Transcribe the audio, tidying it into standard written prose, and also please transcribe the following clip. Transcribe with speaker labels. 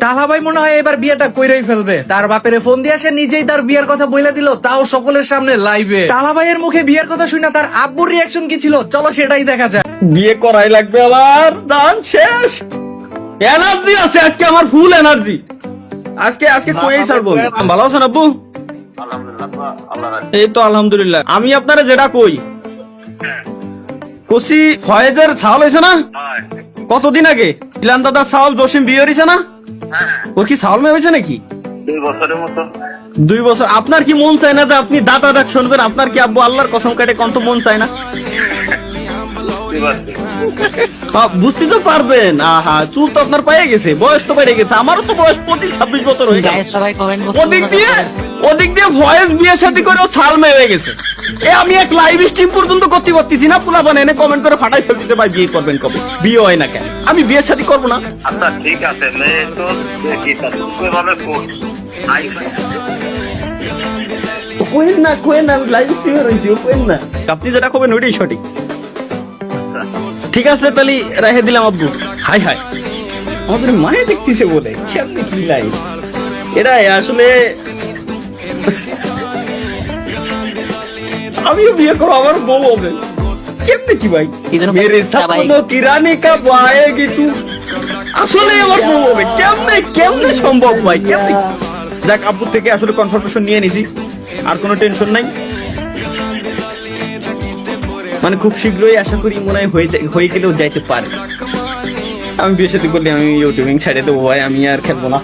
Speaker 1: তালা ভাই মনে হয় এবার বিয়েটা কইরাই ফেলবে। তার বাপের ফোন দিয়ে সে নিজেই তার বিয়ের কথা বলে দিল, তাও সকলের সামনে লাইভে। তালা ভাইয়ের মুখে বিয়ের কথা শুনে তার আব্বুর রিয়াকশন কি ছিল, চলো সেটাই দেখা যায়।
Speaker 2: বিয়ে করাই লাগবে আবার, জান শেষ। এনার্জি আছে আজকে, আমার ফুল এনার্জি। আজকে আজকে কইই ছাড়বো। ভালো আছেন আব্বু? এই তো আলহামদুলিল্লাহ। আমি আপনারা যেটা কই কসি ফয়েজের ছাল হয়েছে না কতদিন আগে, ইলান দাদা ছাল জসিম বিয়ে হয়েছে না, ওর কি ছাল মেয়ে হয়েছে নাকি?
Speaker 3: 2 বছরের মতো।
Speaker 2: 2 বছর। আপনার কি মন চায় না যে আপনি দাদা ডাক শুনবেন? আপনার কি আব্বু আল্লাহর কসম কাটে কত মন চায় না? বুঝতে তো পারবেন। আহা, চুল তো আপনার পায়ে গেছে, বয়স তো বেড়ে গেছে। আমারও তো বয়স 25-26 বছর হয়ে গেছে। ওদিক দিয়ে ভয়েস বিয়ে শাদী করে ছাল মেয়ে হয়ে গেছে। আমি এক লাইভ স্ট্রিম পর্যন্ত করতে পারতেছি না, পুলা বানায় কমেন্ট করে ফাটাই ফেলতে ভাই বিয়ে করবেন কবে, বিয়ে হয় না কেন? আমি বিয়ে শাদী করবো না।
Speaker 3: আচ্ছা ঠিক আছে, মেয়ে তো দেখি ভাবে
Speaker 2: কোয়েন না, আমি লাইভ স্ট্রিমে রয়েছি, কোয়েন না। আপনি যেটা করবেন ওইটাই সঠিক। ঠিক আছে তাহলে রেখে দিলাম আব্বু। হাই হাই, আমাদের মায়ে দেখতেছে বলে কেমনি কি লাইভ এটা আসলে। আমিও বিয়ে করবো, আমার বউ হবে কেমনে কি ভাই? মেরে সপনো কি রানী কব আয়েগি তু, আসলে আমার বউ হবে কেমনে? কেমনে সম্ভব ভাই? কেমনে? দেখ, আব্বু থেকে আসলে কনফার্মেশন নিয়ে নিছি, আর কোনো টেনশন নাই। মানে খুব শীঘ্রই আশা করি মনে হয় হয়ে গেলেও যাইতে পারে। আমি বিয়ে সাথে করলে আমি ইউটিউবিং ছেড়ে দেবো ভাই, আমি আর খেলবো না।